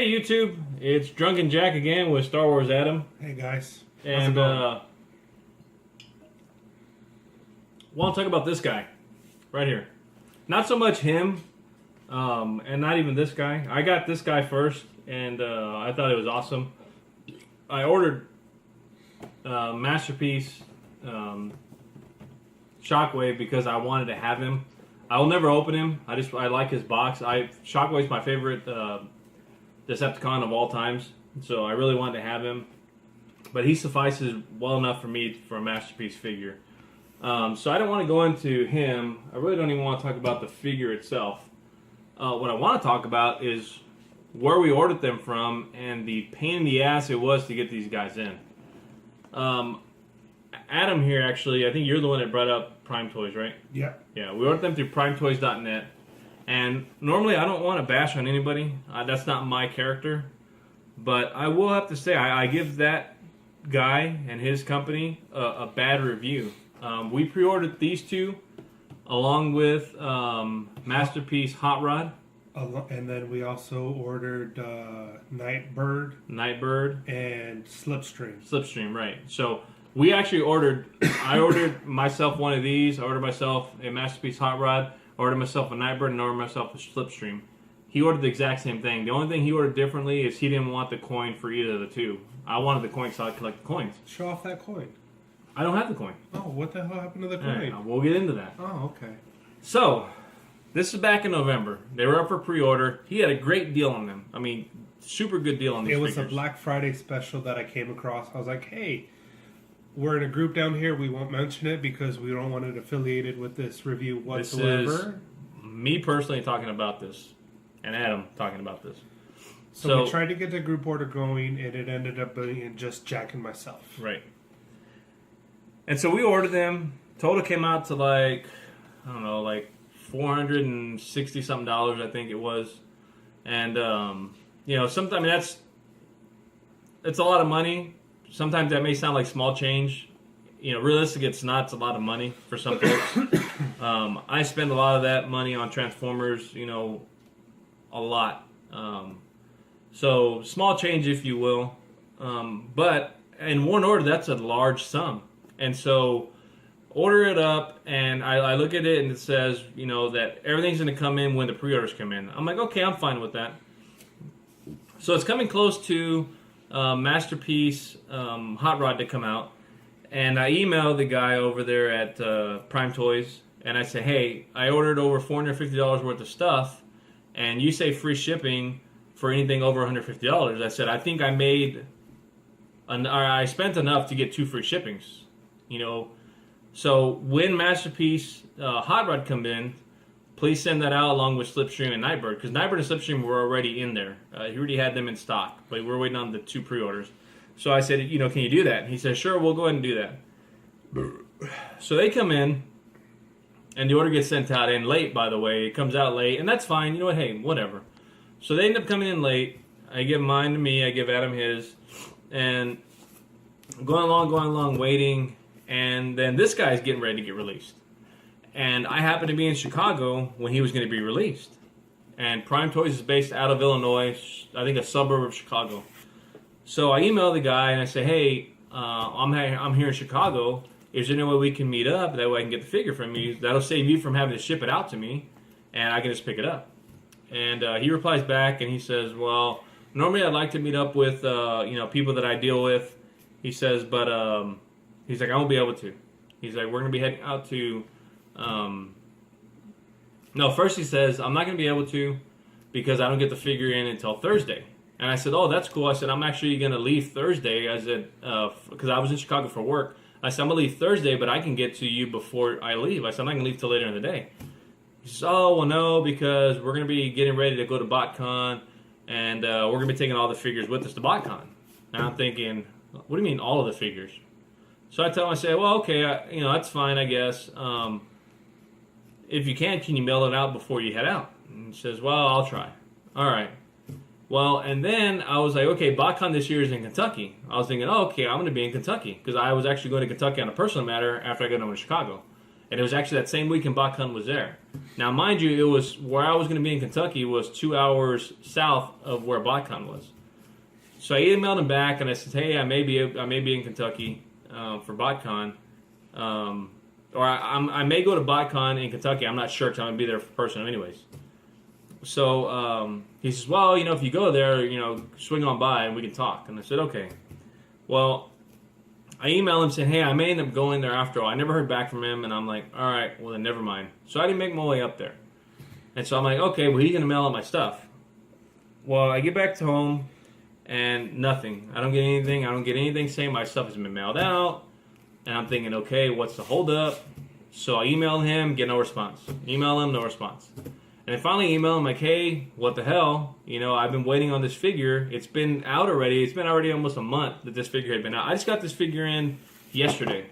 Hey YouTube, it's Drunken Jack again with Star Wars Adam. Hey guys. And want to talk about this guy right here. Not so much him, and not even this guy. I got this guy first, and I thought it was awesome. I ordered Masterpiece Shockwave because I wanted to have him. I will never open him. I like his box. Shockwave's my favorite Decepticon of all times, so I really wanted to have him. But he suffices well enough for me for a Masterpiece figure. So I don't want to go into him. I really don't even want to talk about the figure itself. What I want to talk about is where we ordered them from and the pain in the ass it was to get these guys in. Adam here, actually, I think you're the one that brought up Prime Toys, right? Yeah. Yeah, we ordered them through primetoys.net. And normally I don't want to bash on anybody. That's not my character. But I will have to say, I give that guy and his company a bad review. We pre-ordered these two along with Masterpiece Hot Rod. And then we also ordered Nightbird and Slipstream. Right. So we actually I ordered myself one of these. I ordered myself a Masterpiece Hot Rod. I ordered myself a Nightbird and ordered myself a Slipstream. He ordered the exact same thing. The only thing he ordered differently is he didn't want the coin for either of the two. I wanted the coin so I collect the coins. Show off that coin. I don't have the coin. Oh, what the hell happened to the coin? Right, we'll get into that. Oh, okay. So, this is back in November. They were up for pre-order. He had a great deal on them. I mean, super good deal on these figures. It was a Black Friday special that I came across. I was like, hey, we're in a group down here. We won't mention it because we don't want it affiliated with this review whatsoever. This is me personally talking about this, and Adam talking about this. So we tried to get the group order going, and it ended up being just Jack and myself. Right. And so we ordered them. Total came out to like $460 something, I think it was. And sometimes it's a lot of money. Sometimes that may sound like small change. Realistically, it's not. It's a lot of money for some folks. I spend a lot of that money on Transformers. A lot. So small change, if you will. But in one order, that's a large sum. And so order it up, and I look at it, and it says, that everything's going to come in when the pre-orders come in. I'm like, okay, I'm fine with that. So it's coming close to Masterpiece Hot Rod to come out. And I emailed the guy over there at Prime Toys, and I said, hey, I ordered over $450 worth of stuff, and you say free shipping for anything over $150. I said, I think I spent enough to get 2 free shippings. So when Masterpiece Hot Rod come in, please send that out along with Slipstream and Nightbird, because Nightbird and Slipstream were already in there. He already had them in stock, but we're waiting on the 2 pre-orders. So I said, can you do that? And he said, sure, we'll go ahead and do that. So they come in, and the order gets sent out in late, by the way. It comes out late, and that's fine. You know what? Hey, whatever. So they end up coming in late. I give mine to me. I give Adam his. And going along, waiting. And then this guy's getting ready to get released. And I happened to be in Chicago when he was going to be released. And Prime Toys is based out of Illinois, I think a suburb of Chicago. So I emailed the guy and I say, hey, I'm here in Chicago. Is there any way we can meet up? That way I can get the figure from you. That'll save you from having to ship it out to me. And I can just pick it up. And he replies back and he says, well, normally I'd like to meet up with people that I deal with. He says, but he's like, I won't be able to. He's like, we're going to be heading out to... first he says, I'm not going to be able to because I don't get the figure in until Thursday. And I said, oh, that's cool. I said, I'm actually going to leave Thursday. I said, because I was in Chicago for work. I said, I'm going to leave Thursday, but I can get to you before I leave. I said, I'm not going to leave till later in the day. He says, oh, well, no, because we're going to be getting ready to go to BotCon, and we're going to be taking all the figures with us to BotCon. And I'm thinking, what do you mean all of the figures? So I tell him, I say, well, okay, that's fine, I guess. If you can you mail it out before you head out? And he says, well, I'll try. All right. Well, and then I was like, okay, BotCon this year is in Kentucky. I was thinking, oh, okay, I'm going to be in Kentucky because I was actually going to Kentucky on a personal matter after I got over to Chicago. And it was actually that same weekend BotCon was there. Now, mind you, it was where I was going to be in Kentucky was 2 hours south of where BotCon was. So I emailed him back and I said, hey, I may be in Kentucky for BotCon. Or I may go to BotCon in Kentucky. I'm not sure because I'm going to be there for person anyways. So he says, well, if you go there, swing on by and we can talk. And I said, okay. Well, I emailed him saying, hey, I may end up going there after all. I never heard back from him. And I'm like, all right, well, then never mind. So I didn't make my way up there. And so I'm like, okay, well, he's going to mail out my stuff. Well, I get back to home and nothing. I don't get anything. I don't get anything saying my stuff has been mailed out. And I'm thinking, okay, what's the holdup? So I emailed him, get no response. Email him, no response. And I finally emailed him like, hey, what the hell? I've been waiting on this figure. It's been out already. It's been already almost a month that this figure had been out. I just got this figure in yesterday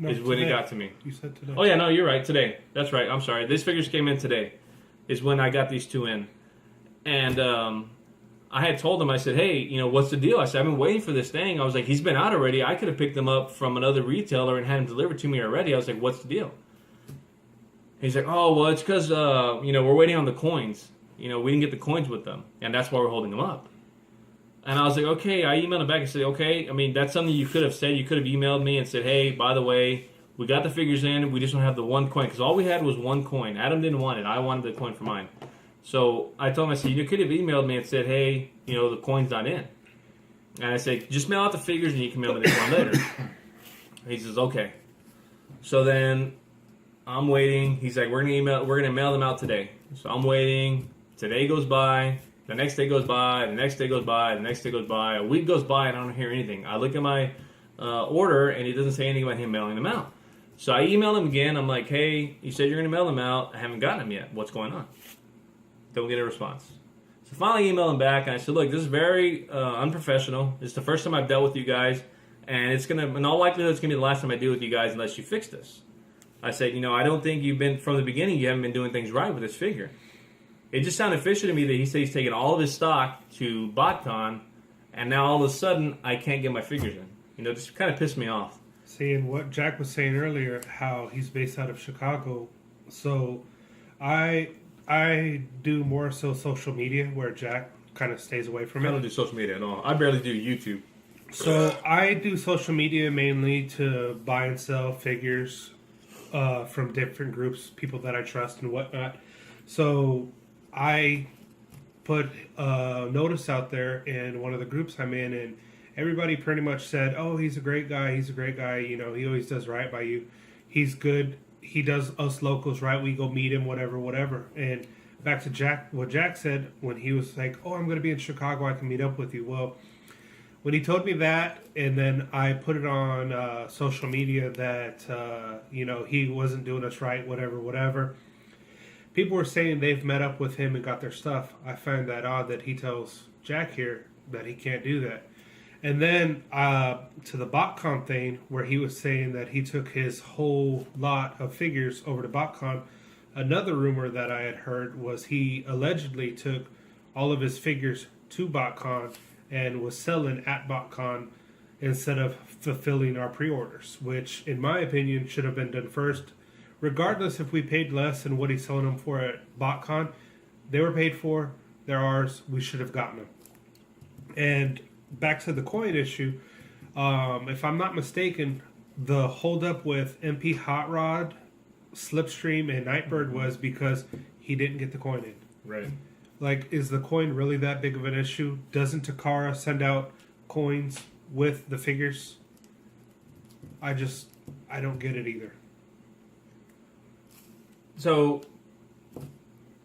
is when it got to me. You said today. Oh, yeah, no, you're right. Today. That's right. I'm sorry. This figures came in today is when I got these two in. And I had told him, I said, hey, what's the deal? I said, I've been waiting for this thing. I was like, he's been out already. I could have picked him up from another retailer and had him delivered to me already. I was like, what's the deal? He's like, oh, well, it's because, we're waiting on the coins. We didn't get the coins with them, and that's why we're holding them up. And I was like, okay. I emailed him back and said, okay, I mean, that's something you could have said. You could have emailed me and said, hey, by the way, we got the figures in. We just don't have the one coin, because all we had was one coin. Adam didn't want it. I wanted the coin for mine. So I told him, I said, you could have emailed me and said, hey, the coin's not in. And I said, just mail out the figures and you can mail me the coin later. He says, okay. So then I'm waiting. He's like, we're gonna mail them out today. So I'm waiting. Today goes by. The next day goes by. The next day goes by. The next day goes by. A week goes by and I don't hear anything. I look at my order and it doesn't say anything about him mailing them out. So I email him again. I'm like, hey, you said you're gonna mail them out. I haven't gotten them yet. What's going on? Don't get a response. So finally I emailed him back and I said, look, this is very unprofessional. It's the first time I've dealt with you guys, and it's gonna, in all likelihood, it's gonna be the last time I deal with you guys unless you fix this. I said, I don't think you've been, from the beginning, you haven't been doing things right with this figure. It just sounded fishy to me that he said he's taking all of his stock to BotCon, and now all of a sudden I can't get my figures in. Just kind of pissed me off. Seeing what Jack was saying earlier, how he's based out of Chicago. So I do more so social media, where Jack kind of stays away from it. I don't do social media at all. I barely do YouTube. So I do social media mainly to buy and sell figures from different groups, people that I trust and whatnot. So I put a notice out there in one of the groups I'm in, and everybody pretty much said, oh, he's a great guy, he always does right by you, he's good, he does us locals right, we go meet him, whatever. And back to Jack, what Jack said when he was like, oh, I'm going to be in Chicago, I can meet up with you. Well, when he told me that, and then I put it on social media that, he wasn't doing us right, whatever, people were saying they've met up with him and got their stuff. I find that odd that he tells Jack here that he can't do that. And then to the BotCon thing, where he was saying that he took his whole lot of figures over to BotCon, another rumor that I had heard was he allegedly took all of his figures to BotCon and was selling at BotCon instead of fulfilling our pre-orders, which in my opinion should have been done first. Regardless if we paid less than what he's selling them for at BotCon, they were paid for, they're ours, we should have gotten them. And back to the coin issue, if I'm not mistaken, the holdup with MP Hot Rod, Slipstream, and Nightbird was because he didn't get the coin in. Right. Like, is the coin really that big of an issue? Doesn't Takara send out coins with the figures? I don't get it either. So,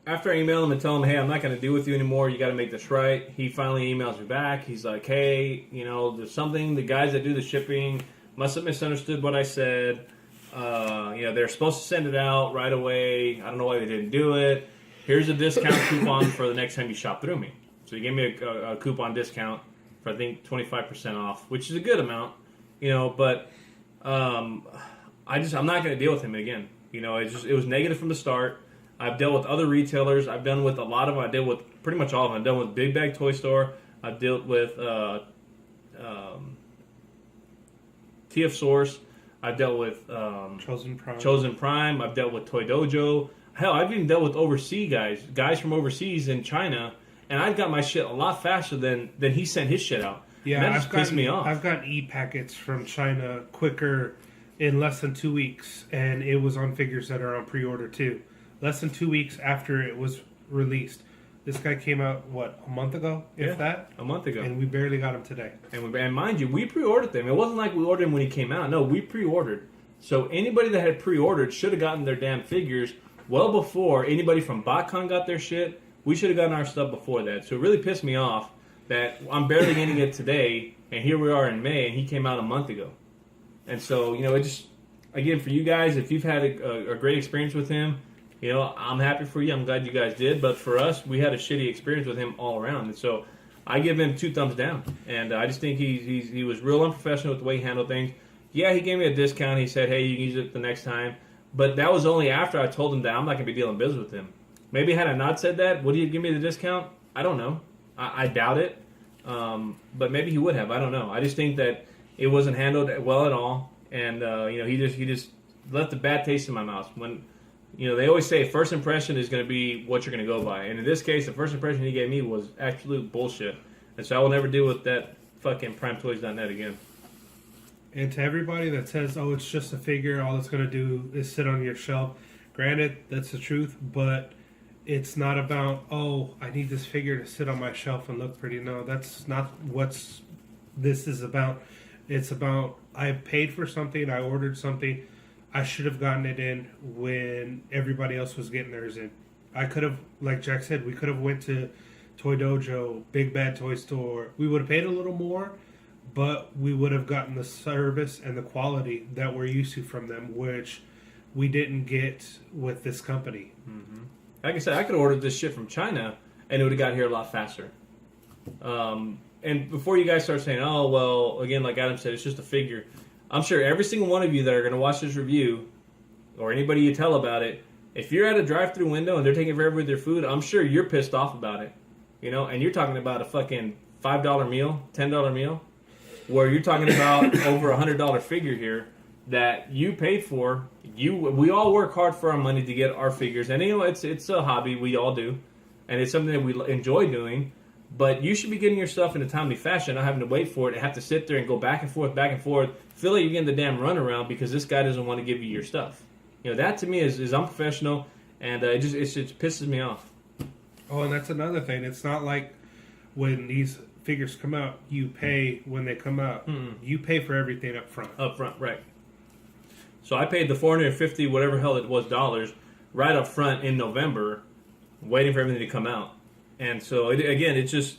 after I email him and tell him, hey, I'm not going to deal with you anymore, you got to make this right, he finally emails me back. He's like, hey, there's something, the guys that do the shipping must have misunderstood what I said. They're supposed to send it out right away. I don't know why they didn't do it. Here's a discount coupon for the next time you shop through me. So he gave me a coupon discount for, I think, 25% off, which is a good amount, but I'm not going to deal with him again. It was negative from the start. I've dealt with other retailers. I've done with a lot of them. I dealt with pretty much all of them. I've dealt with Big Bag Toy Store. I've dealt with TF Source. I've dealt with Chosen Prime. I've dealt with Toy Dojo. Hell, I've even dealt with overseas guys from overseas in China, and I've got my shit a lot faster than he sent his shit out. Yeah, and that just pissed me off. I've gotten e-packets from China quicker in less than 2 weeks, and it was on figures that are on pre-order too. Less than 2 weeks after it was released. This guy came out, a month ago, if that? A month ago. And we barely got him today. And mind you, we pre-ordered them. It wasn't like we ordered them when he came out. No, we pre-ordered. So anybody that had pre-ordered should have gotten their damn figures well before anybody from BotCon got their shit. We should have gotten our stuff before that. So it really pissed me off that I'm barely getting it today, and here we are in May, and he came out a month ago. And so, it just, again, for you guys, if you've had a great experience with him, I'm happy for you. I'm glad you guys did. But for us, we had a shitty experience with him all around. And so I give him 2 thumbs down. And I just think he was real unprofessional with the way he handled things. Yeah, he gave me a discount. He said, hey, you can use it the next time. But that was only after I told him that I'm not going to be dealing business with him. Maybe had I not said that, would he have given me the discount? I don't know. I doubt it. But maybe he would have. I don't know. I just think that it wasn't handled well at all. And, he just left a bad taste in my mouth. When, they always say first impression is going to be what you're going to go by. And in this case, the first impression he gave me was absolute bullshit. And so I will never deal with that fucking PrimeToys.net again. And to everybody that says, oh, it's just a figure, all it's going to do is sit on your shelf. Granted, that's the truth, but it's not about, oh, I need this figure to sit on my shelf and look pretty. No, that's not what this is about. It's about, I paid for something, I ordered something, I should have gotten it in when everybody else was getting theirs in. I could have, like Jack said, we could have went to Toy Dojo, Big Bad Toy Store. We would have paid a little more, but we would have gotten the service and the quality that we're used to from them, which we didn't get with this company. Mm-hmm. Like I said, I could have ordered this shit from China, and it would have got here a lot faster. And before you guys start saying, oh, well, again, like Adam said, it's just a figure. I'm sure every single one of you that are going to watch this review, or anybody you tell about it, if you're at a drive-through window and they're taking forever with their food, I'm sure you're pissed off about it. And you're talking about a fucking $5 meal, $10 meal, where you're talking about over $100 figure here that you paid for. We all work hard for our money to get our figures, and it's a hobby, we all do, and it's something that we enjoy doing. But you should be getting your stuff in a timely fashion, not having to wait for it and have to sit there and go back and forth, feel like you're getting the damn runaround because this guy doesn't want to give you your stuff. That to me is unprofessional, and it just pisses me off. Oh, and that's another thing. It's not like when these figures come out, you pay when they come out. Mm-mm. You pay for everything up front. Up front, right. So I paid the $450, whatever hell it was, dollars, right up front in November, waiting for everything to come out. And so, it's just,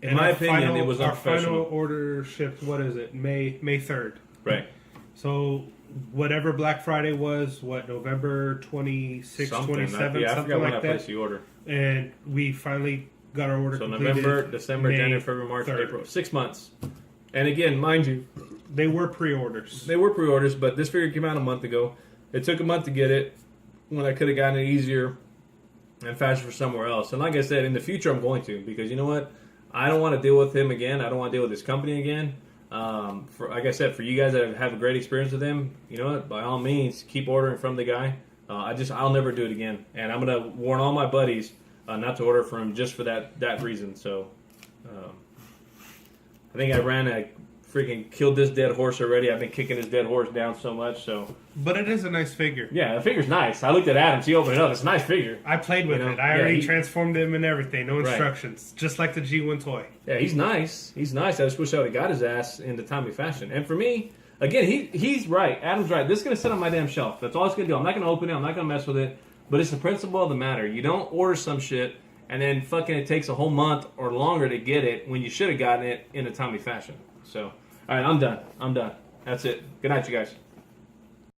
in my opinion, it was unprofessional. Our final order shipped, what is it, May 3rd. Right. So, whatever Black Friday was, November 26th, 27th, I forgot when I like placed the order. And we finally got our order completed. So November, December, January, February, March, 3rd. April. 6 months. And again, mind you, they were pre-orders. But this figure came out a month ago. It took a month to get it when I could have gotten it easier and faster for somewhere else. And like I said, in the future I'm going to, because you know what? I don't want to deal with him again. I don't want to deal with this company again. Like I said, for you guys that have a great experience with him, you know what? By all means, keep ordering from the guy. I'll never do it again. And I'm going to warn all my buddies not to order from him just for that reason. So I think I ran a freaking killed this dead horse already. I've been kicking this dead horse down so much. But it is a nice figure. Yeah, the figure's nice. I looked at Adam. He opened it up. It's a nice figure. I played with it. I already transformed him and everything. No instructions. Right. Just like the G1 toy. Yeah, he's nice. I just wish I would have got his ass into timely fashion. And for me, again, he's right. Adam's right. This is going to sit on my damn shelf. That's all it's going to do. I'm not going to open it. I'm not going to mess with it. But it's the principle of the matter. You don't order some shit and then fucking it takes a whole month or longer to get it when you should have gotten it in a timely fashion. So, all right, I'm done. That's it. Good night, you guys.